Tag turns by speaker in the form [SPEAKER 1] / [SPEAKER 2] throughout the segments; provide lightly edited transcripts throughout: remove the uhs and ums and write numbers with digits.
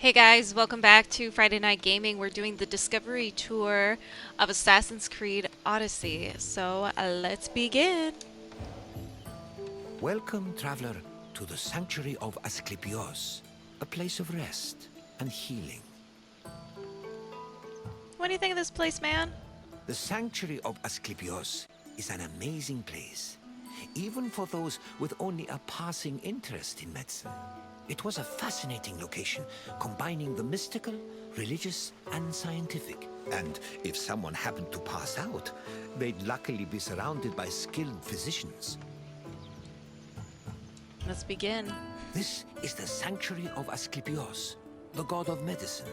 [SPEAKER 1] Hey guys, welcome back to Friday Night Gaming. We're doing the Discovery Tour of Assassin's Creed Odyssey. So let's begin.
[SPEAKER 2] Welcome, traveler, to the Sanctuary of Asclepios, a place of rest and healing.
[SPEAKER 1] What do you think of this place, man?
[SPEAKER 2] The Sanctuary of Asclepios is an amazing place, even for those with only a passing interest in medicine. It was a fascinating location, combining the mystical, religious, and scientific. And if someone happened to pass out, they'd luckily be surrounded by skilled physicians.
[SPEAKER 1] Let's begin.
[SPEAKER 2] This is the Sanctuary of Asclepios, the god of medicine.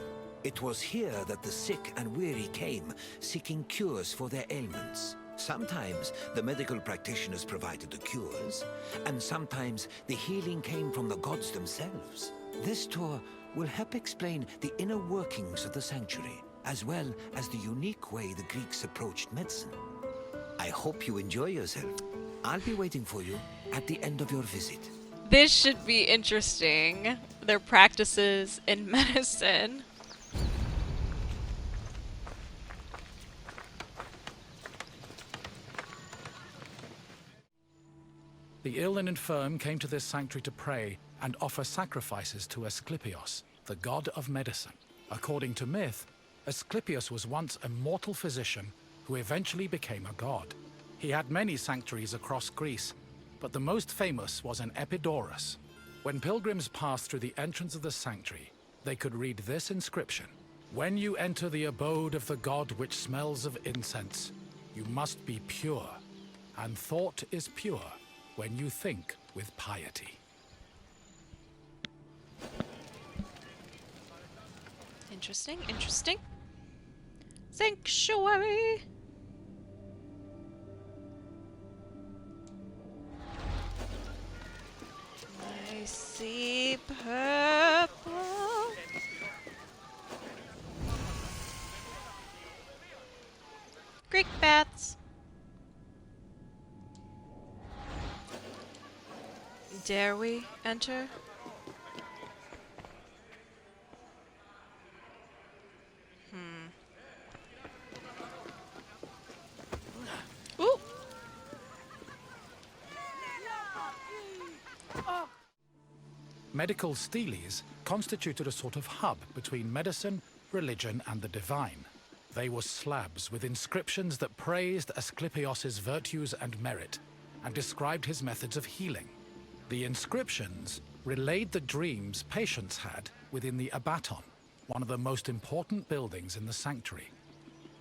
[SPEAKER 2] It was here that the sick and weary came, seeking cures for their ailments. Sometimes the medical practitioners provided the cures, and sometimes the healing came from the gods themselves. This tour will help explain the inner workings of the sanctuary, as well as the unique way the Greeks approached medicine. I hope you enjoy yourself. I'll be waiting for you at the end of your visit.
[SPEAKER 1] This should be interesting. Their practices in medicine.
[SPEAKER 3] The ill and infirm came to this sanctuary to pray and offer sacrifices to Asclepios, the god of medicine. According to myth, Asclepios was once a mortal physician who eventually became a god. He had many sanctuaries across Greece, but the most famous was in Epidauros. When pilgrims passed through the entrance of the sanctuary, they could read this inscription: "When you enter the abode of the god which smells of incense, you must be pure, and thought is pure when you think with piety."
[SPEAKER 1] Interesting, interesting. Sanctuary. I see purple. Greek bats. Dare we enter? Ooh!
[SPEAKER 3] Medical steles constituted a sort of hub between medicine, religion, and the divine. They were slabs with inscriptions that praised Asclepios' virtues and merit, and described his methods of healing. The inscriptions relayed the dreams patients had within the abaton, one of the most important buildings in the sanctuary.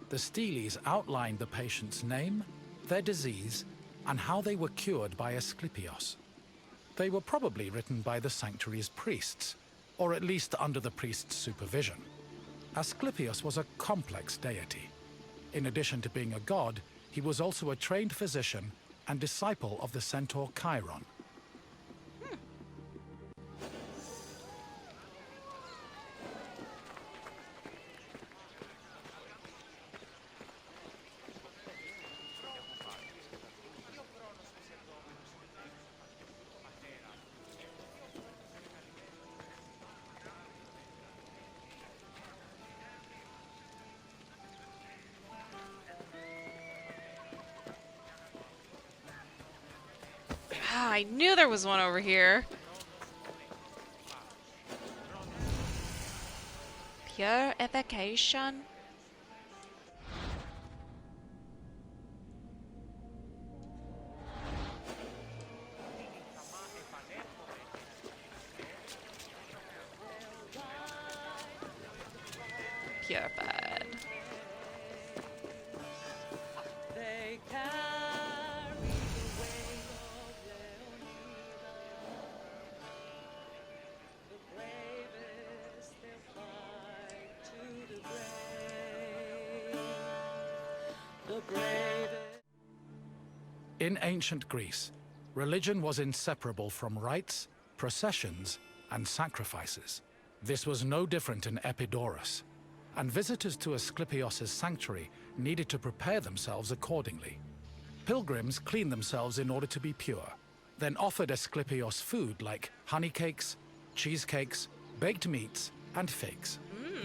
[SPEAKER 3] The steles outlined the patient's name, their disease, and how they were cured by Asclepios. They were probably written by the sanctuary's priests, or at least under the priest's supervision. Asclepios was a complex deity. In addition to being a god, he was also a trained physician and disciple of the centaur Chiron.
[SPEAKER 1] I knew there was one over here. Purification. Purified.
[SPEAKER 3] In ancient Greece, religion was inseparable from rites, processions, and sacrifices. This was no different in Epidauros, and visitors to Asclepios' sanctuary needed to prepare themselves accordingly. Pilgrims cleaned themselves in order to be pure, then offered Asclepios food like honey cakes, cheesecakes, baked meats, and figs.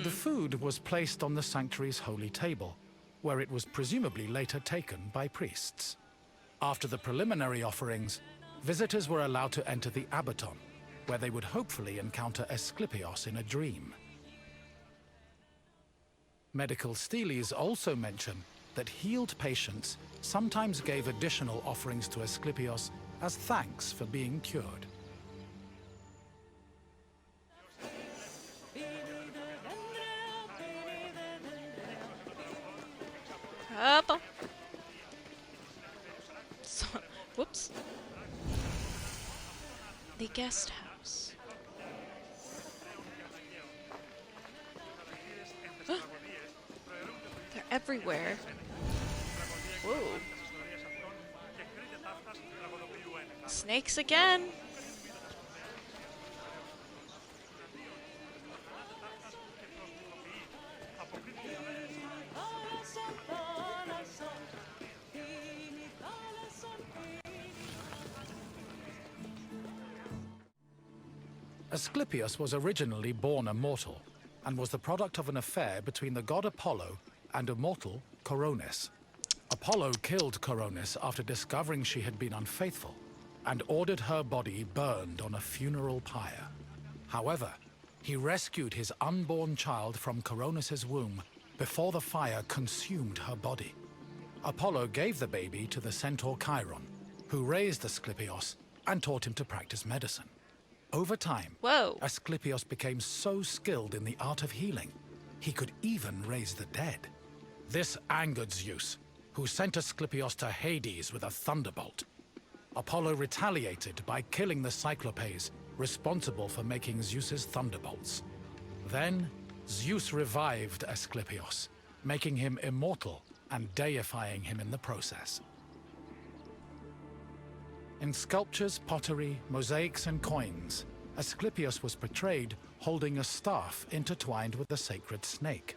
[SPEAKER 3] The food was placed on the sanctuary's holy table, where it was presumably later taken by priests. After the preliminary offerings, visitors were allowed to enter the abaton, where they would hopefully encounter Asclepios in a dream. Medical steles also mention that healed patients sometimes gave additional offerings to Asclepios as thanks for being cured.
[SPEAKER 1] Up. So, whoops. The guest house. They're everywhere. Whoa. Snakes again.
[SPEAKER 3] Asclepius was originally born a mortal, and was the product of an affair between the god Apollo and a mortal, Coronis. Apollo killed Coronis after discovering she had been unfaithful, and ordered her body burned on a funeral pyre. However, he rescued his unborn child from Coronis's womb before the fire consumed her body. Apollo gave the baby to the centaur Chiron, who raised Asclepios and taught him to practice medicine. Over time,
[SPEAKER 1] Whoa.
[SPEAKER 3] Asclepios became so skilled in the art of healing, he could even raise the dead. This angered Zeus, who sent Asclepios to Hades with a thunderbolt. Apollo retaliated by killing the Cyclopes responsible for making Zeus's thunderbolts. Then, Zeus revived Asclepios, making him immortal and deifying him in the process. In sculptures, pottery, mosaics, and coins, Asclepius was portrayed holding a staff intertwined with a sacred snake.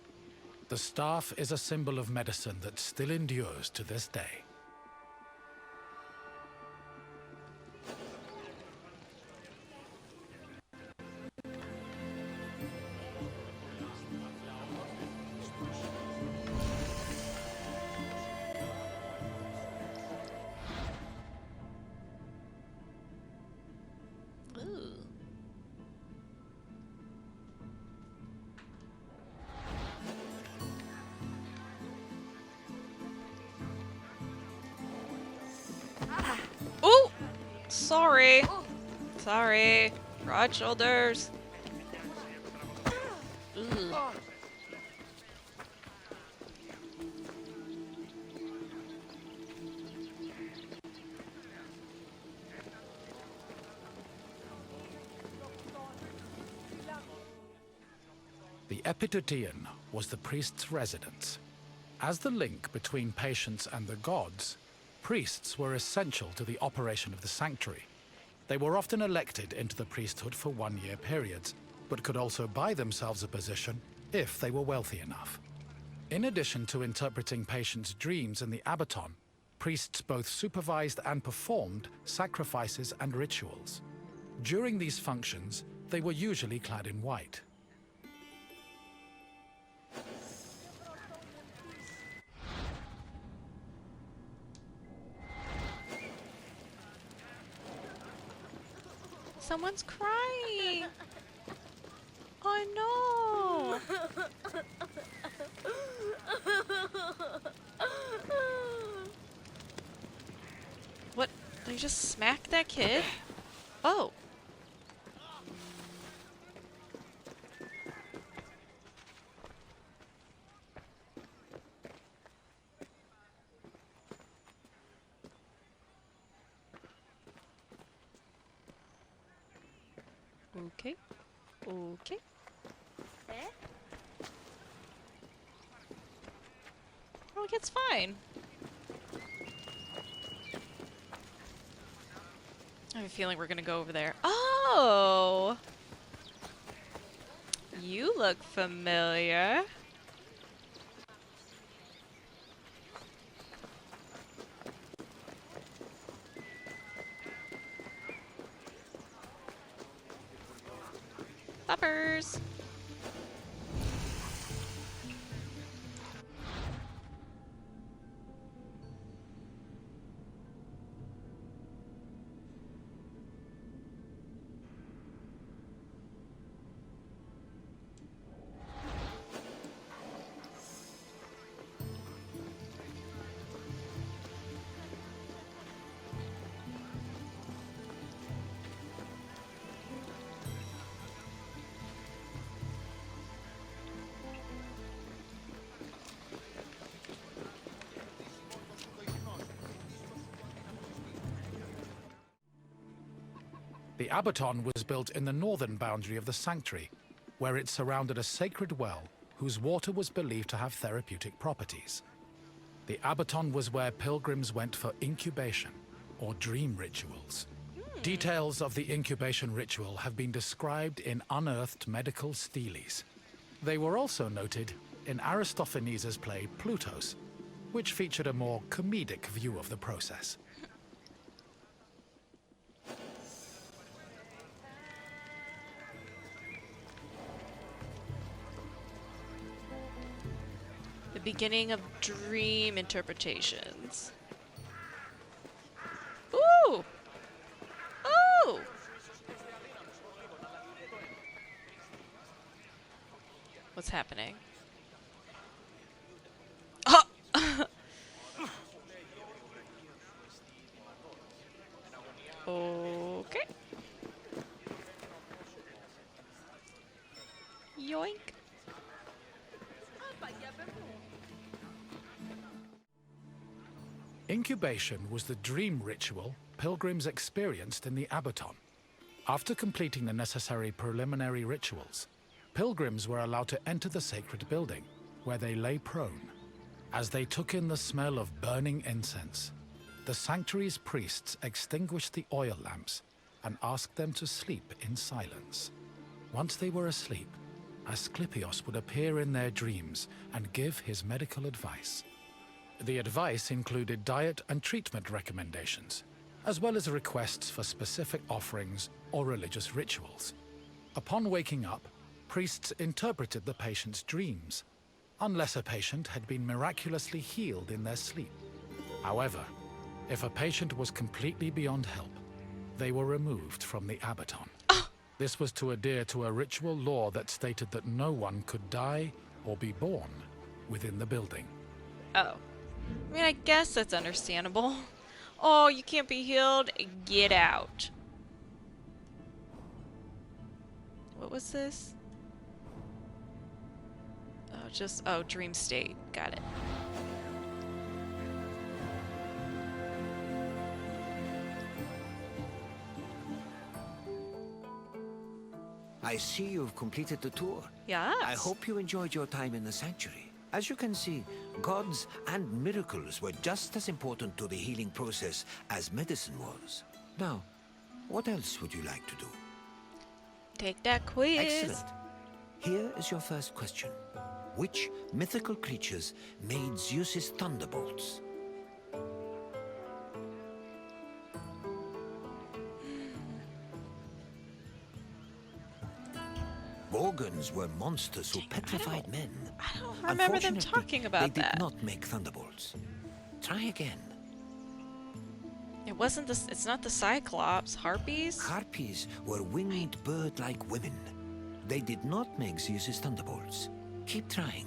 [SPEAKER 3] The staff is a symbol of medicine that still endures to this day.
[SPEAKER 1] Ooh. Ooh! Sorry. Sorry. Broad shoulders. Ooh.
[SPEAKER 3] The Epidauros was the priest's residence. As the link between patients and the gods, priests were essential to the operation of the sanctuary. They were often elected into the priesthood for one-year periods, but could also buy themselves a position if they were wealthy enough. In addition to interpreting patients' dreams in the abaton, priests both supervised and performed sacrifices and rituals. During these functions, they were usually clad in white.
[SPEAKER 1] Someone's crying. Oh no. What? They just smacked that kid? Oh. Okay. Okay. Oh, it's fine. I have a feeling we're gonna go over there. Oh! You look familiar. Suppers!
[SPEAKER 3] The abaton was built in the northern boundary of the sanctuary, where it surrounded a sacred well whose water was believed to have therapeutic properties. The abaton was where pilgrims went for incubation, or dream rituals. Details of the incubation ritual have been described in unearthed medical steles. They were also noted in Aristophanes' play Plutos, which featured a more comedic view of the process.
[SPEAKER 1] The beginning of dream interpretations. Ooh! Ooh! What's happening? Oh! Okay. Yoink.
[SPEAKER 3] Incubation was the dream ritual pilgrims experienced in the abaton. After completing the necessary preliminary rituals, pilgrims were allowed to enter the sacred building, where they lay prone. As they took in the smell of burning incense, the sanctuary's priests extinguished the oil lamps and asked them to sleep in silence. Once they were asleep, Asclepios would appear in their dreams and give his medical advice. The advice included diet and treatment recommendations, as well as requests for specific offerings or religious rituals. Upon waking up, priests interpreted the patient's dreams, unless a patient had been miraculously healed in their sleep. However, if a patient was completely beyond help, they were removed from the abaton. This was to adhere to a ritual law that stated that no one could die or be born within the building.
[SPEAKER 1] Oh. I mean, I guess that's understandable. Oh, you can't be healed? Get out. What was this? Oh, dream state. Got it.
[SPEAKER 2] I see you've completed the tour.
[SPEAKER 1] Yes.
[SPEAKER 2] I hope you enjoyed your time in the sanctuary. As you can see, gods and miracles were just as important to the healing process as medicine was. Now, what else would you like to do?
[SPEAKER 1] Take that quiz.
[SPEAKER 2] Excellent. Here is your first question. Which mythical creatures made Zeus's thunderbolts? Gorgons were monsters who petrified men.
[SPEAKER 1] I don't remember them
[SPEAKER 2] Unfortunately,
[SPEAKER 1] talking about
[SPEAKER 2] they
[SPEAKER 1] that.
[SPEAKER 2] did not make thunderbolts. Try again.
[SPEAKER 1] It wasn't the. It's not the Cyclops. Harpies?
[SPEAKER 2] Harpies were winged bird-like women. They did not make Zeus's thunderbolts. Keep trying.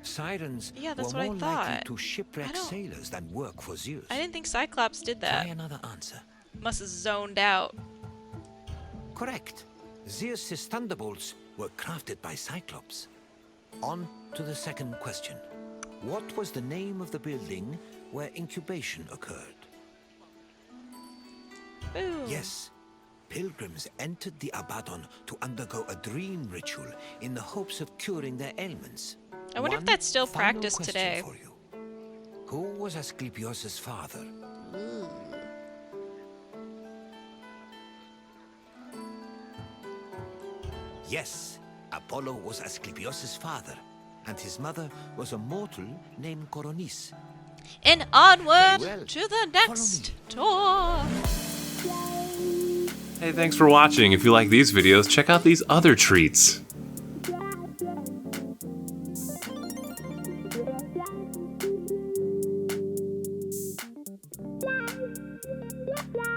[SPEAKER 2] Sirens
[SPEAKER 1] Yeah, that's
[SPEAKER 2] were
[SPEAKER 1] what I
[SPEAKER 2] more
[SPEAKER 1] thought.
[SPEAKER 2] likely to shipwreck
[SPEAKER 1] I don't-
[SPEAKER 2] sailors than work for Zeus.
[SPEAKER 1] I didn't think Cyclops did
[SPEAKER 2] Try
[SPEAKER 1] that.
[SPEAKER 2] another answer.
[SPEAKER 1] Must have zoned out.
[SPEAKER 2] Correct. Zeus's thunderbolts were crafted by Cyclops. On to the second question. What was the name of the building where incubation occurred?
[SPEAKER 1] Boom.
[SPEAKER 2] Yes. Pilgrims entered the abaton to undergo a dream ritual in the hopes of curing their ailments.
[SPEAKER 1] I wonder if
[SPEAKER 2] One
[SPEAKER 1] that's still
[SPEAKER 2] final
[SPEAKER 1] practiced
[SPEAKER 2] question
[SPEAKER 1] today.
[SPEAKER 2] for you. Who was Asclepios' father? Yes, Apollo was Asclepios' father, and his mother was a mortal named Coronis.
[SPEAKER 1] And onward
[SPEAKER 2] Very well.
[SPEAKER 1] to the next tour.
[SPEAKER 4] Hey, thanks for watching. If you like these videos, check out these other treats.
[SPEAKER 5] Yeah.